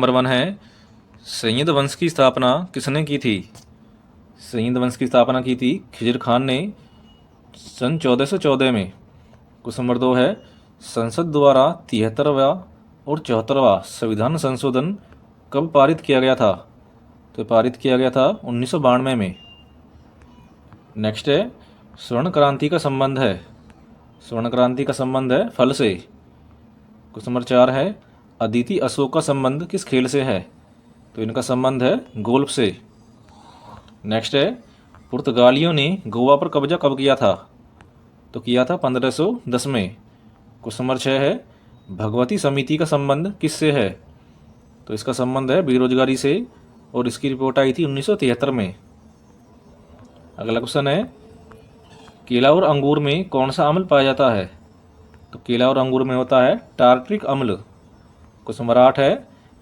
Number 1 है सैयद वंश की स्थापना किसने की थी? सैयद वंश की स्थापना की थी खिजर खान ने सन 1414 में। क्वेश्चन नंबर 2 है संसद द्वारा 73वां और 74वां संविधान संशोधन कब पारित किया गया था? तो पारित किया गया था 1992 में। नेक्स्ट है स्वर्ण क्रांति का संबंध है, स्वर्ण क्रांति का संबंध है फल से। क्वेश्चन नंबर 4 है अदिति अशोक का संबंध किस खेल से है? तो इनका संबंध है गोल्फ से। नेक्स्ट है पुर्तगालियों ने गोवा पर कब्जा कब किया था? तो किया था 1510 में। क्वेश्चन नंबर 6 है भगवती समिति का संबंध किससे है? तो इसका संबंध है बेरोजगारी से और इसकी रिपोर्ट आई थी 1973 में। अगला क्वेश्चन है केला और अंगूर में कौन सा अम्ल पाया जाता है? तो केला और अंगूर में होता है टार्ट्रिक अम्ल। क्वेश्चन नंबर 8 है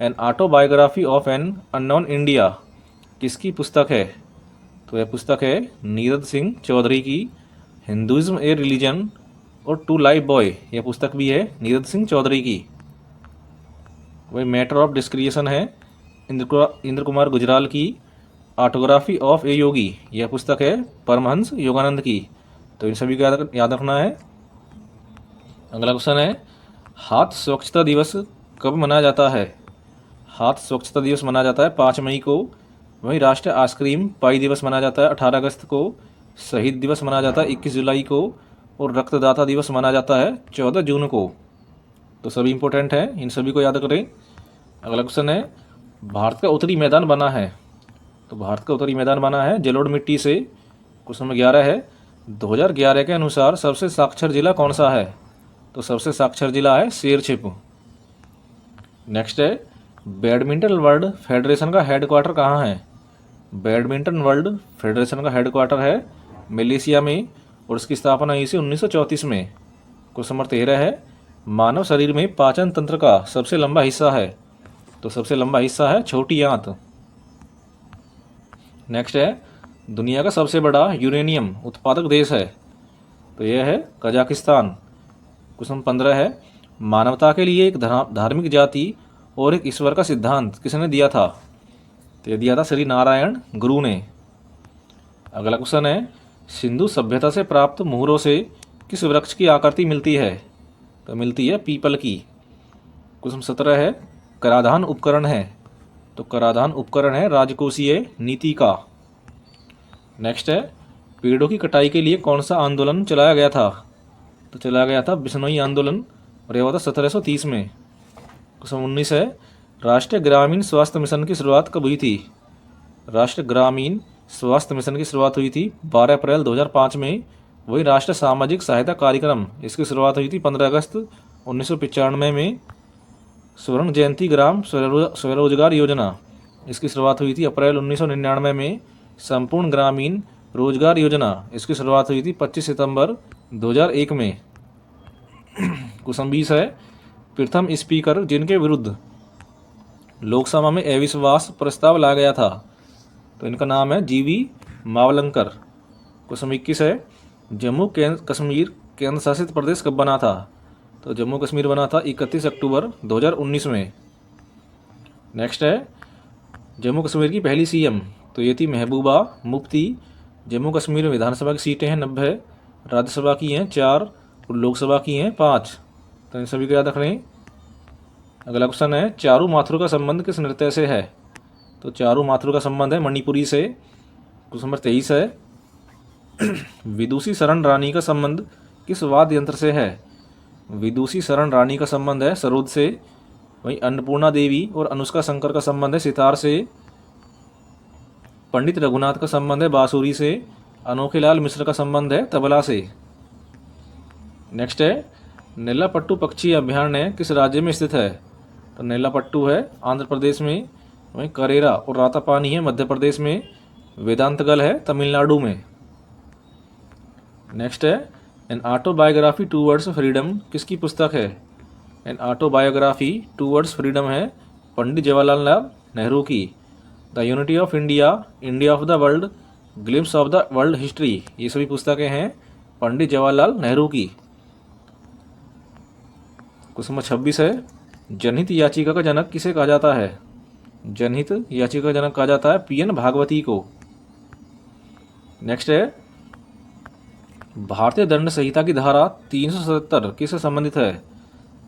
an autobiography of an unknown India किसकी पुस्तक है? तो यह पुस्तक है नीरद सिंह चौधरी की हिंदुइज्म ए रिलीजन और टू लाइफ बॉय, यह पुस्तक भी है नीरद सिंह चौधरी की। वही मैटर ऑफ डिस्क्रिएशन है इंद्र कुमार गुजराल की ऑटोग्राफी ऑफ ए योगी, यह पुस्तक है परमहंस योगानंद की। तो इन सभी को याद रखना है। अगला क्वेश्चन है हाथ स्वच्छता दिवस कब मनाया जाता है? हाथ स्वच्छता दिवस मनाया जाता है 5 मई को। वहीं राष्ट्रीय आइसक्रीम पाई दिवस मनाया जाता है 18 अगस्त को। शहीद दिवस मनाया जाता है 21 जुलाई को और रक्तदाता दिवस मनाया जाता है 14 जून को। तो सभी इंपॉर्टेंट है, इन सभी को याद करें। अगला क्वेश्चन है भारत का उत्तरी मैदान बना है? तो भारत का उत्तरी मैदान बना है जलोढ़ मिट्टी से। क्वेश्चन नंबर 11 है 2011 के अनुसार सबसे साक्षर जिला कौन सा है? तो सबसे साक्षर जिला है शेरछिप। नेक्स्ट है बैडमिंटन वर्ल्ड फेडरेशन का हेडक्वार्टर कहाँ है? बैडमिंटन वर्ल्ड फेडरेशन का हेडक्वार्टर है मलेशिया में और इसकी स्थापना हुई थी 1934 में। क्वेश्चन नंबर 13 है मानव शरीर में पाचन तंत्र का सबसे लंबा हिस्सा है? तो सबसे लंबा हिस्सा है छोटी आंत। नेक्स्ट है दुनिया का सबसे बड़ा यूरेनियम उत्पादक देश है? तो यह है कजाकिस्तान। क्वेश्चन 15 है मानवता के लिए एक धार्मिक जाति और एक ईश्वर का सिद्धांत किसने दिया था? तो यह दिया था श्री नारायण गुरु ने। अगला क्वेश्चन है सिंधु सभ्यता से प्राप्त मुहरों से किस वृक्ष की आकृति मिलती है? तो मिलती है पीपल की। क्वेश्चन 17 है कराधान उपकरण है? तो कराधान उपकरण है राजकोषीय नीति का। नेक्स्ट है पेड़ों की कटाई के लिए कौन सा आंदोलन चलाया गया था? तो चलाया गया था बिश्नोई आंदोलन और यह हुआ था 1730 में। क्वेश्चन 19 है राष्ट्रीय ग्रामीण स्वास्थ्य मिशन की शुरुआत कब हुई थी? राष्ट्रीय ग्रामीण स्वास्थ्य मिशन की शुरुआत हुई थी 12 अप्रैल 2005 में। वही राष्ट्रीय सामाजिक सहायता कार्यक्रम इसकी शुरुआत हुई थी 15 अगस्त 1995 में। स्वर्ण जयंती ग्राम स्वरोजगार योजना इसकी शुरुआत हुई थी अप्रैल 1999 में। संपूर्ण ग्रामीण रोजगार योजना इसकी शुरुआत हुई थी 25 सितंबर 2001 में। क्वेश्चन 20 है प्रथम स्पीकर जिनके विरुद्ध लोकसभा में अविश्वास प्रस्ताव लाया गया था? तो इनका नाम है जीवी मावलंकर। क्वेश्चन 21 है जम्मू कश्मीर केंद्र शासित प्रदेश कब बना था? तो जम्मू कश्मीर बना था 31 अक्टूबर 2019 में। नेक्स्ट है जम्मू कश्मीर की पहली सीएम? तो ये थी महबूबा मुफ्ती। जम्मू कश्मीर में विधानसभा की सीटें हैं 90, राज्यसभा की हैं 4 और लोकसभा की हैं 5। तो इन सभी को याद रखें। अगला क्वेश्चन है चारू माथुर का संबंध किस नृत्य से है? तो चारू माथुर का संबंध है मणिपुरी से। क्वेश्चन नंबर 23 है विदुषी शरण रानी का संबंध किस वाद्य यंत्र से है? विदुषी शरण रानी का संबंध है सरोद से। वहीं अन्नपूर्णा देवी और अनुष्का शंकर का संबंध है सितार से। पंडित रघुनाथ का संबंध है बांसुरी से। अनोखेलाल मिश्र का संबंध है तबला से। नेक्स्ट है नेल्लापट्टू पक्षी अभयारण्य किस राज्य में स्थित है? तो नेल्लापट्टू है आंध्र प्रदेश में। वहीं करेरा और रातापानी है मध्य प्रदेश में। वेदांतगल है तमिलनाडु में। नेक्स्ट है एन ऑटोबायोग्राफी टूवर्ड्स फ्रीडम किसकी पुस्तक है? एन ऑटोबायोग्राफी टूवर्ड्स फ्रीडम है पंडित जवाहरलाल नेहरू की। The unity of India, India of the world, glimpse of the world history, ये सभी पुस्तकें हैं पंडित जवाहरलाल नेहरू की। क्वेश्चन नंबर 26 है जनहित याचिका का जनक किसे कहा जाता है? जनहित याचिका जनक कहा जाता है PN भागवती को। नेक्स्ट है भारतीय दंड संहिता की धारा 377 किससे संबंधित है?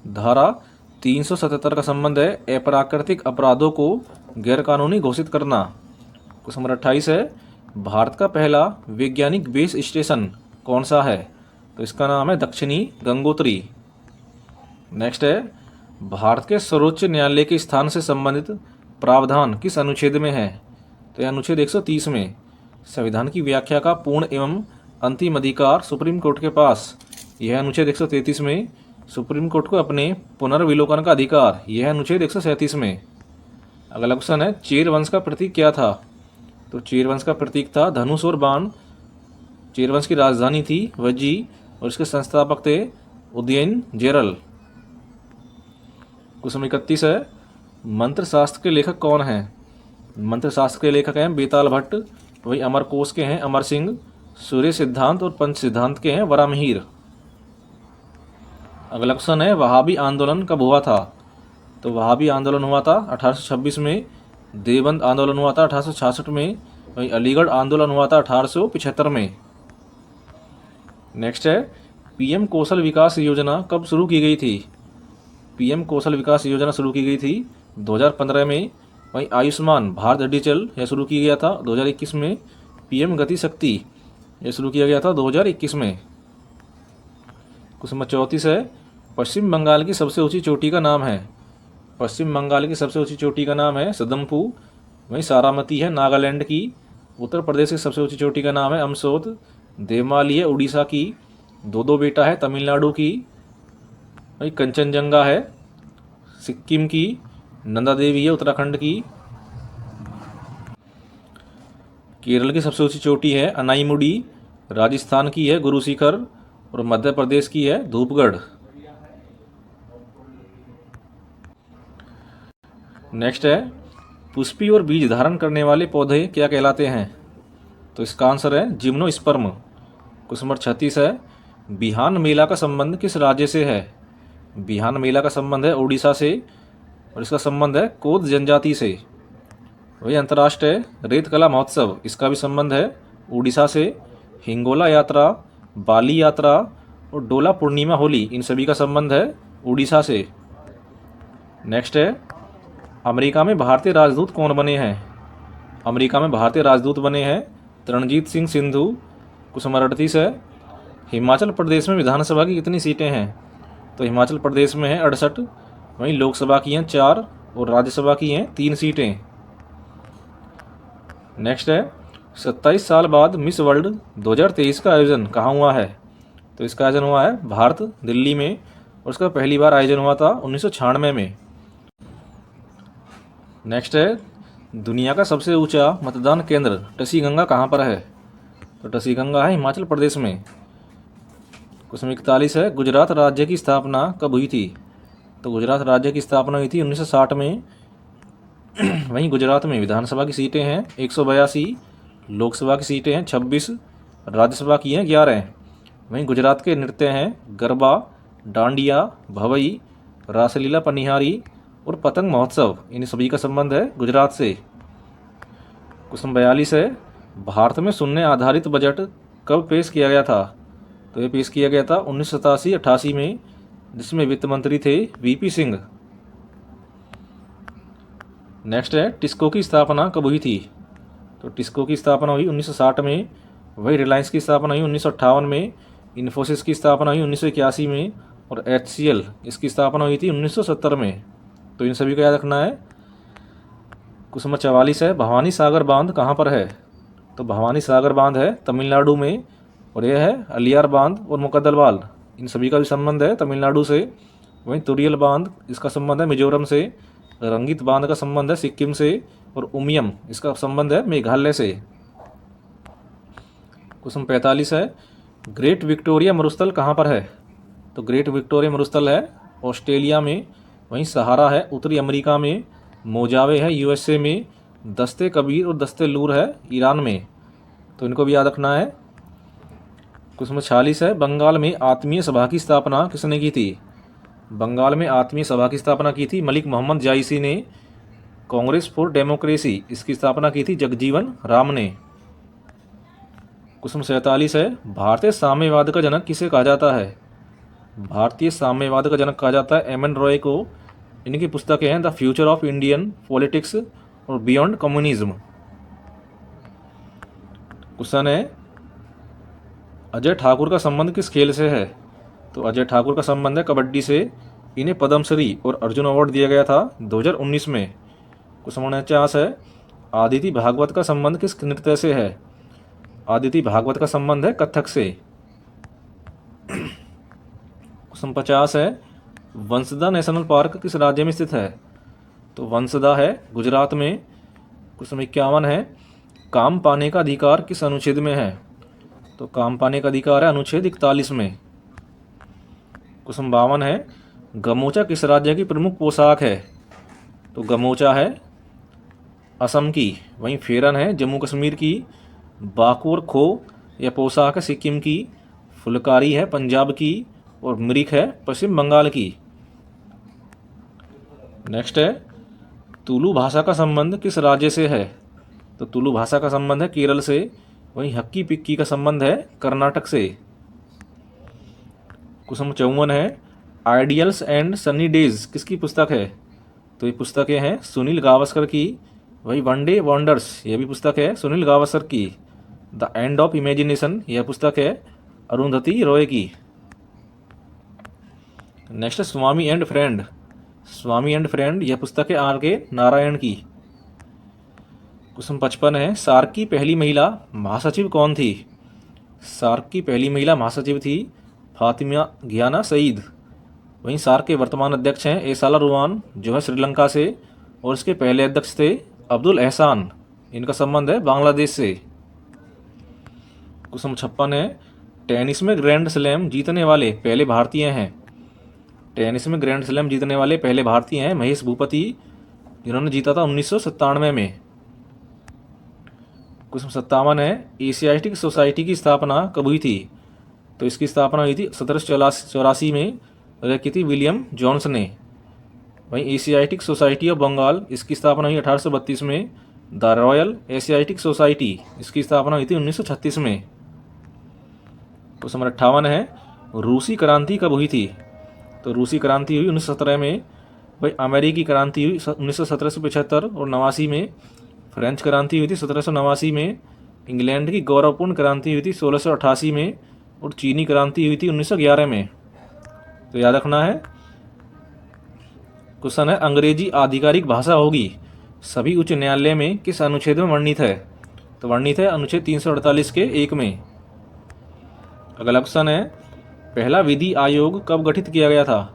धारा 377 का संबंध है अप्राकृतिक अपराधों को गैरकानूनी घोषित करना। क्वेश्चन नंबर 28 है भारत का पहला वैज्ञानिक बेस स्टेशन कौन सा है? तो इसका नाम है दक्षिणी गंगोत्री। नेक्स्ट है भारत के सर्वोच्च न्यायालय के स्थान से संबंधित प्रावधान किस अनुच्छेद में है? तो यह अनुच्छेद 130 में। संविधान की व्याख्या का पूर्ण एवं अंतिम अधिकार सुप्रीम कोर्ट के पास, यह अनुच्छेद 133 में। सुप्रीम कोर्ट को अपने पुनर्विलोकन का अधिकार, यह अनुच्छेद 137 में। अगला क्वेश्चन है चेर वंश का प्रतीक क्या था? तो चेर वंश का प्रतीक था धनुष और बाण। चेर वंश की राजधानी थी वज्जी और इसके संस्थापक थे उदयन जेरल। क्वेश्चन 31 है मंत्र शास्त्र के लेखक कौन हैं? मंत्र शास्त्र के लेखक हैं बेताल भट्ट, वही अमर कोश के हैं अमर सिंह, सूर्य सिद्धांत और पंच सिद्धांत के हैं वरामहीर। अगला क्वेश्चन है वहाबी आंदोलन कब हुआ था? तो वहाबी आंदोलन हुआ था 1826 में, देवबंद आंदोलन हुआ था 1866 में, वही अलीगढ़ आंदोलन हुआ था 1875 में। नेक्स्ट है PM कौशल विकास योजना कब शुरू की गई थी? PM कौशल विकास योजना शुरू की गई थी 2015 में। वहीं आयुष्मान भारत डिजिटल यह शुरू किया गया था 2021 में। PM गति शक्ति यह शुरू किया गया था 2021 में। क्वेश्चन नंबर 34 है पश्चिम बंगाल की सबसे ऊंची चोटी का नाम है? पश्चिम बंगाल की सबसे ऊंची चोटी का नाम है सदम्पू, वहीं सारामती है नागालैंड की। उत्तर प्रदेश की सबसे ऊंची चोटी का नाम है अमसोद। देवमाली है उड़ीसा की। दो बेटा है तमिलनाडु की। वही कंचनजंगा है सिक्किम की। नंदा देवी है उत्तराखंड की। केरल की सबसे ऊंची चोटी है अनाईमुडी। राजस्थान की है गुरु शिखर और मध्य प्रदेश की है धूपगढ़। नेक्स्ट है पुष्पी और बीज धारण करने वाले पौधे क्या कहलाते हैं? तो इसका आंसर है जिम्नोस्पर्म। क्वेश्चन नंबर 36 है बिहान मेला का संबंध किस राज्य से है? बिहान मेला का संबंध है उड़ीसा से और इसका संबंध है कोद जनजाति से। वही अंतर्राष्ट्रीय रेत कला महोत्सव, इसका भी संबंध है उड़ीसा से। हिंगोला यात्रा, बाली यात्रा और डोला पूर्णिमा होली, इन सभी का संबंध है उड़ीसा से। नेक्स्ट है अमेरिका में भारतीय राजदूत कौन बने हैं? अमेरिका में भारतीय राजदूत बने हैं तरणजीत सिंह सिंधु। क्वेश्चन नंबर 38 है हिमाचल प्रदेश में विधानसभा की कितनी सीटें हैं? तो हिमाचल प्रदेश में है 68, वहीं लोकसभा की हैं 4 और राज्यसभा की हैं 3 सीटें। नेक्स्ट है 27 साल बाद मिस वर्ल्ड 2023 का आयोजन कहाँ हुआ है? तो इसका आयोजन हुआ है भारत दिल्ली में और इसका पहली बार आयोजन हुआ था 1996 में। नेक्स्ट है दुनिया का सबसे ऊंचा मतदान केंद्र टसीगंगा कहाँ पर है? तो टसीगंगा है हिमाचल प्रदेश में। क्वेश्चन 41 है गुजरात राज्य की स्थापना कब हुई थी? तो गुजरात राज्य की स्थापना हुई थी 1960 में। वहीं गुजरात में विधानसभा की सीटें हैं 182, लोकसभा की सीटें हैं 26, राज्यसभा की हैं 11। वहीं गुजरात के नृत्य हैं गरबा, डांडिया, भवई, रासलीला पनिहारी और पतंग महोत्सव, इन सभी का संबंध है गुजरात से। क्वेश्चन 42 है भारत में शून्य आधारित बजट कब पेश किया गया था? तो ये पेश किया गया था 1987-88 में, जिसमें वित्त मंत्री थे VP सिंह। नेक्स्ट है टिस्को की स्थापना कब हुई थी? तो टिस्को की स्थापना हुई 1960 में। वही रिलायंस की स्थापना हुई 1958 में। इन्फोसिस की स्थापना हुई 1981 में और HCL इसकी स्थापना हुई थी 1970 में। तो इन सभी को याद रखना है। क्वेश्चन नंबर 44 है भवानी सागर बांध कहाँ पर है? तो भवानी सागर बांध है तमिलनाडु में और यह है अलियार बांध और मुकद्दलवाल, इन सभी का भी संबंध है तमिलनाडु से। वहीं तुरियल बांध, इसका संबंध है मिजोरम से। रंगीत बांध का संबंध है सिक्किम से और उमियम, इसका संबंध है मेघालय से। क्वेश्चन 45 है ग्रेट विक्टोरिया मरुस्थल कहाँ पर है? तो ग्रेट विक्टोरिया मरुस्थल है ऑस्ट्रेलिया में। वहीं सहारा है उत्तरी अमेरिका में। मोजावे है USA में। दस्ते कबीर और दस्ते लूर है ईरान में। तो इनको भी याद रखना है। क्वेश्चन नंबर 46 है बंगाल में आत्मीय सभा की स्थापना किसने की थी? बंगाल में आत्मीय सभा की स्थापना की थी मलिक मोहम्मद जायसी ने। कांग्रेस फॉर डेमोक्रेसी, इसकी स्थापना की थी जगजीवन राम ने। क्वेश्चन 47 है, भारतीय साम्यवाद का जनक किसे कहा जाता है? भारतीय साम्यवाद का जनक कहा जाता है एम एन रॉय को। इनकी पुस्तकें हैं the future of Indian politics और बियॉन्ड कम्युनिज्म। क्वेश्चन है, अजय ठाकुर का संबंध किस खेल से है? तो अजय ठाकुर का संबंध है कबड्डी से। इन्हें पद्मश्री और अर्जुन अवार्ड दिया गया था 2019 में। क्वेश्चन 49 है, आदिति भागवत का संबंध किस नृत्य से है? आदिति भागवत का संबंध है कथक से। क्वेश्चन 50 है, वंसदा नेशनल पार्क किस राज्य में स्थित है? तो वंसदा है गुजरात में। क्वेश्चन 51 है, काम पाने का अधिकार किस अनुच्छेद में है? तो काम पाने का अधिकार है अनुच्छेद 41 में। क्वेश्चन 52 है, गमोचा किस राज्य की प्रमुख पोशाक है? तो गमोचा है असम की। वहीं फेरन है जम्मू कश्मीर की। बाकुर खो यह पोशाक है सिक्किम की। फुलकारी है पंजाब की। और मृग है पश्चिम बंगाल की। नेक्स्ट है, तुलु भाषा का संबंध किस राज्य से है? तो तुलु भाषा का संबंध है केरल से। वहीं हक्की पिक्की का संबंध है कर्नाटक से। क्वेश्चन 54 है, आइडियल्स एंड सनी डेज किसकी पुस्तक है? तो ये पुस्तकें हैं सुनील गावस्कर की। वही वनडे वंडर्स यह भी पुस्तक है सुनील गावस्कर की। द एंड ऑफ इमेजिनेशन यह पुस्तक है अरुंधति रॉय की। Next, Swami and friend. Swami and friend यह पुस्तक है आर के नारायण की। क्वेश्चन 55 है, सार्क की पहली महिला महासचिव कौन थी? सार्क की पहली महिला महासचिव थी फातिमा घियाना सईद। वहीं सार्क के वर्तमान अध्यक्ष हैं एसाला रुवान जो है श्रीलंका से। और इसके पहले अध्यक्ष थे अब्दुल एहसान। इनका संबंध है बांग्लादेश से। क्वेश्चन 56 है, टेनिस में ग्रैंड स्लैम जीतने वाले पहले भारतीय हैं। टेनिस में ग्रैंड स्लैम जीतने वाले पहले भारतीय हैं महेश भूपति, जिन्होंने जीता था 1997 में। क्वेश्चन 57 है, एशियाटिक सोसाइटी की स्थापना कब हुई थी? तो इसकी स्थापना हुई थी 1784 में और की थी विलियम जॉन्स ने। वहीं एशियाटिक सोसाइटी ऑफ बंगाल इसकी स्थापना हुई 1832 में। द रॉयल एशियाटिक सोसाइटी इसकी स्थापना हुई थी 1936 में। क्वेश्चन नंबर 58 है, रूसी क्रांति कब हुई थी? तो रूसी क्रांति हुई 1917 में। भाई अमेरिकी क्रांति हुई 1917 से 75 और 89 में। फ्रेंच क्रांति हुई थी 1789 में। इंग्लैंड की गौरवपूर्ण क्रांति हुई थी 1688 में। और चीनी क्रांति हुई थी 1911 में। तो याद रखना है। क्वेश्चन है, अंग्रेजी आधिकारिक भाषा होगी सभी उच्च न्यायालय में किस अनुच्छेद में वर्णित है? तो वर्णित है अनुच्छेद 348 के 1 में। अगला क्वेश्चन है, पहला विधि आयोग कब गठित किया गया था?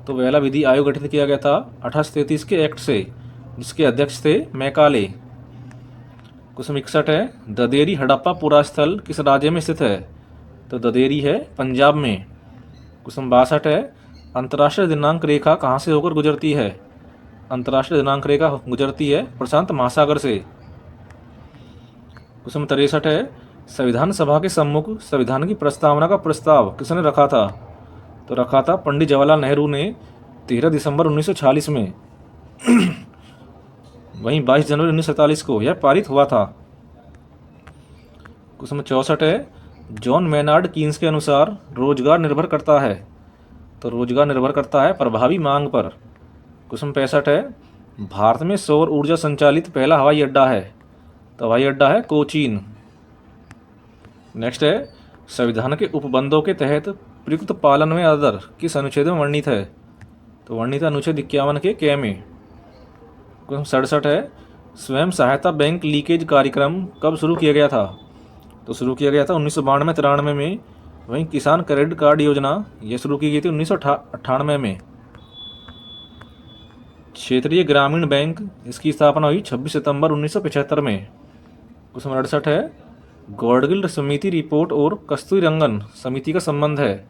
तो पहला विधि आयोग गठित किया गया था 1833 के एक्ट से, जिसके अध्यक्ष थे मैकाले। क्वेश्चन 61 है, ददेरी हड़प्पा पुरास्थल किस राज्य में स्थित है? तो ददेरी है पंजाब में। क्वेश्चन 62 है, अंतर्राष्ट्रीय दिनांक रेखा कहाँ से होकर गुजरती है? अंतर्राष्ट्रीय दिनांक रेखा गुजरती है प्रशांत महासागर से। क्वेश्चन 63 है, संविधान सभा के सम्मुख संविधान की प्रस्तावना का प्रस्ताव किसने रखा था? तो रखा था पंडित जवाहरलाल नेहरू ने 13 दिसंबर 1946 में। वहीं 22 जनवरी 1947 को यह पारित हुआ था। क्वेश्चन 64 है, जॉन मेनार्ड कीन्स के अनुसार रोजगार निर्भर करता है। तो रोजगार निर्भर करता है प्रभावी मांग पर। क्वेश्चन 65 है, भारत में सौर ऊर्जा संचालित पहला हवाई अड्डा है। तो हवाई अड्डा है कोचीन। नेक्स्ट है, संविधान के उपबंधों के तहत प्रयुक्त पालन में आदर किस अनुच्छेद में वर्णित है? तो वर्णित है अनुच्छेद 51 के क में। क्वेश्चन 67 है, स्वयं सहायता बैंक लीकेज कार्यक्रम कब शुरू किया गया था? तो शुरू किया गया था 1992-93 में। वहीं किसान क्रेडिट कार्ड योजना यह शुरू की गई थी 1998 में। क्षेत्रीय ग्रामीण बैंक इसकी स्थापना हुई 26 सितंबर 1975 में। क्वेश्चन 68 है, गौडगिल समिति रिपोर्ट और कस्तूरीरंगन समिति का संबंध है।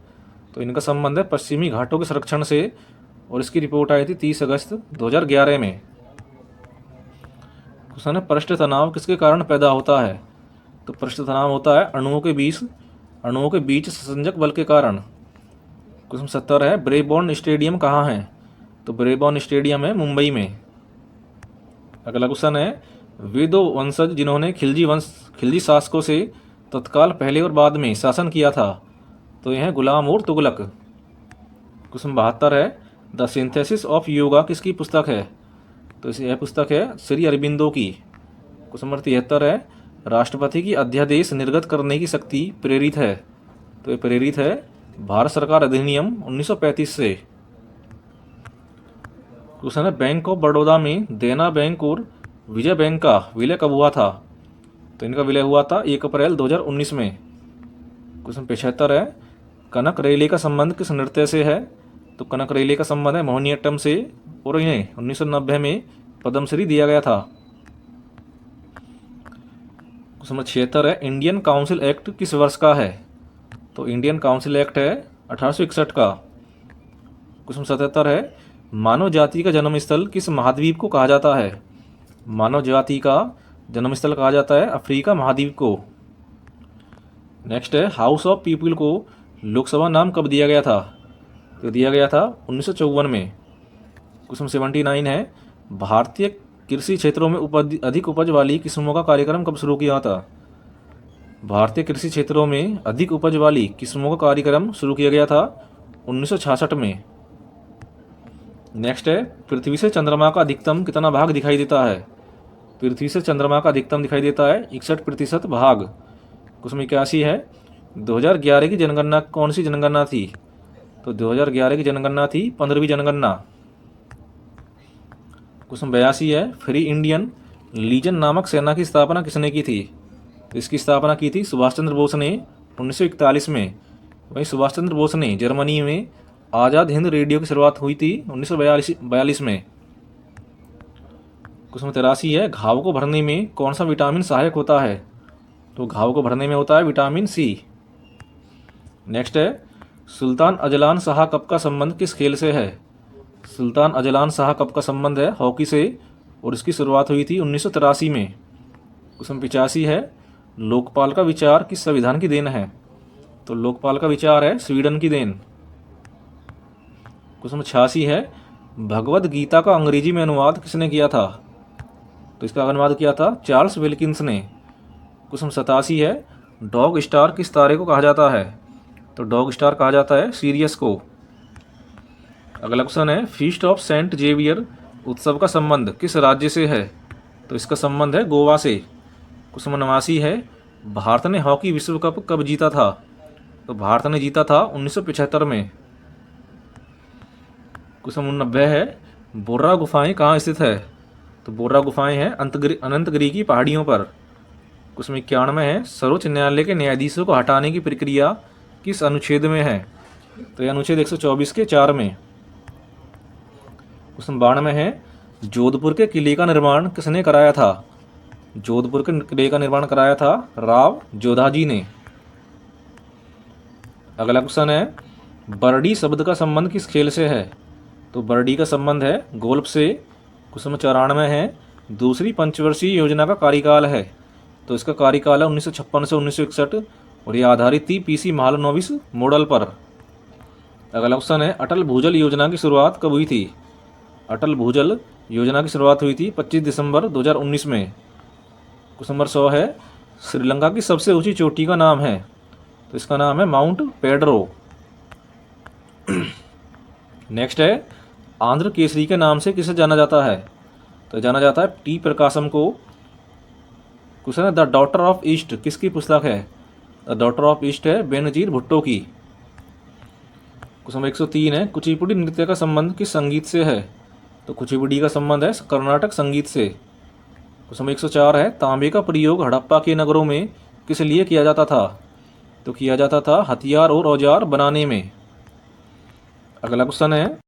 तो इनका संबंध है पश्चिमी घाटों के संरक्षण से और इसकी रिपोर्ट आई थी 30 अगस्त 2011 में। क्वेश्चन है, पृष्ठ तनाव किसके कारण पैदा होता है? तो पृष्ठ तनाव होता है अणुओं के बीच संसंजक बल के कारण। क्वेश्चन 70 है, ब्रेबॉर्न स्टेडियम कहाँ है? तो ब्रेबॉर्न स्टेडियम है मुंबई में। अगला क्वेश्चन है, वे दो वंशज जिन्होंने खिलजी शासकों से तत्काल पहले और बाद में शासन किया था, तो यह हैं गुलाम और तुगलक। क्वेश्चन 72 है, द सिंथेसिस ऑफ योगा किसकी पुस्तक है, तो यह पुस्तक है श्री अरबिंदो की। क्वेश्चन नंबर 73 है, राष्ट्रपति की अध्यादेश निर्गत करने की शक्ति प्रेरित है, तो ये प्रेरित है भारत सरकार अधिनियम 1935 से। क्वेश्चन है, बैंक ऑफ बड़ौदा में देना बैंक और विजय बैंक का विलय कब हुआ था, तो इनका विलय हुआ था 1 अप्रैल 2019 में। क्वेश्चन 75 है, कनक रेले का संबंध किस नृत्य से है, तो कनक रेले का संबंध है मोहिनीअट्टम से, और इन्हें 1990 में पद्मश्री दिया गया था। क्वेश्चन नंबर 76 है, इंडियन काउंसिल एक्ट किस वर्ष का है, तो इंडियन काउंसिल एक्ट है 1861 का। क्वेश्चन 77 है, मानव जाति का जन्मस्थल किस महाद्वीप को कहा जाता है, मानव जाति का जन्मस्थल कहा जाता है अफ्रीका महाद्वीप को। नेक्स्ट है, हाउस ऑफ पीपल को लोकसभा नाम कब दिया गया था, तो दिया गया था 1954 में। क्वेश्चन 79 है, भारतीय कृषि क्षेत्रों में अधिक उपज वाली किस्मों का कार्यक्रम कब शुरू किया था, भारतीय कृषि क्षेत्रों में अधिक उपज वाली किस्मों का कार्यक्रम शुरू किया गया था 1966 में। नेक्स्ट है, पृथ्वी से चंद्रमा का अधिकतम कितना भाग दिखाई देता है, पृथ्वी से चंद्रमा का अधिकतम दिखाई देता है 61% भाग। क्वेश्चन 81 है, 2011 की जनगणना कौन सी जनगणना थी, तो 2011 की जनगणना थी 15वीं जनगणना। क्वेश्चन 82 है, फ्री इंडियन लीजन नामक सेना की स्थापना किसने की थी, तो इसकी स्थापना की थी सुभाष चंद्र बोस ने 1941 में। वहीं सुभाष चंद्र बोस ने जर्मनी में आज़ाद हिंद रेडियो की शुरुआत हुई थी 1942 में। क्वेश्चन 83 है, घाव को भरने में कौन सा विटामिन सहायक होता है, तो घाव को भरने में होता है विटामिन सी। नेक्स्ट है, सुल्तान अजलान शाह कप का संबंध किस खेल से है, सुल्तान अजलान शाह कप का संबंध है हॉकी से, और इसकी शुरुआत हुई थी 1983 में। क्वेश्चन 85 है, लोकपाल का विचार किस संविधान की देन है, तो लोकपाल का विचार है स्वीडन की देन। क्वेश्चन 86 है, भगवद गीता का अंग्रेजी में अनुवाद किसने किया था, तो इसका अनुवाद किया था चार्ल्स विल्किंस ने। क्वेश्चन 87 है, डॉग स्टार किस तारे को कहा जाता है, तो डॉग स्टार कहा जाता है सीरियस को। अगला क्वेश्चन है, फीस्ट ऑफ सेंट जेवियर उत्सव का संबंध किस राज्य से है, तो इसका संबंध है गोवा से। क्वेश्चन 89 है, भारत ने हॉकी विश्व कप कब जीता था, तो भारत ने जीता था 1975 में। क्वेश्चन 90 है, बोर्रा गुफाएं कहाँ स्थित है, तो बोर्रा गुफाएं हैं अनंतगिरी की पहाड़ियों पर। क्वेश्चन 91 है, सर्वोच्च न्यायालय के न्यायाधीशों को हटाने की प्रक्रिया किस अनुच्छेद में है, तो यह अनुच्छेद 124 के 4 में। क्वेश्चन 92 है, जोधपुर के किले का निर्माण किसने कराया था, जोधपुर के किले का निर्माण कराया था राव जोधाजी ने। अगला क्वेश्चन है, बरडी शब्द का संबंध किस खेल से है, तो बरडी का संबंध है गोल्फ से। क्वेश्चन 94 है, दूसरी पंचवर्षीय योजना का कार्यकाल है, तो इसका कार्यकाल है 1956 से 1961, और यह आधारित थी पीसी महालनोबिस मॉडल पर। अगला क्वेश्चन है, अटल भूजल योजना की शुरुआत कब हुई थी, अटल भूजल योजना की शुरुआत हुई थी 25 दिसंबर 2019 में। क्वेश्चन नंबर 100 है, श्रीलंका की सबसे ऊंची चोटी का नाम है, तो इसका नाम है माउंट पेड्रो। नेक्स्ट है, आंध्र केसरी के नाम से किसे जाना जाता है, तो जाना जाता है टी प्रकाशम को। क्वेश्चन है, द डॉटर ऑफ ईस्ट किसकी पुस्तक है, द डॉटर ऑफ ईस्ट है बेनजीर भुट्टो की। क्वेश्चन नंबर 103 है, कुचिपुड़ी नृत्य का संबंध किस संगीत से है, तो कुचिपुड़ी का संबंध है कर्नाटक संगीत से। क्वेश्चन नंबर 104 है, तांबे का प्रयोग हड़प्पा के नगरों में किस लिए किया जाता था, तो किया जाता था हथियार और औजार बनाने में। अगला क्वेश्चन है,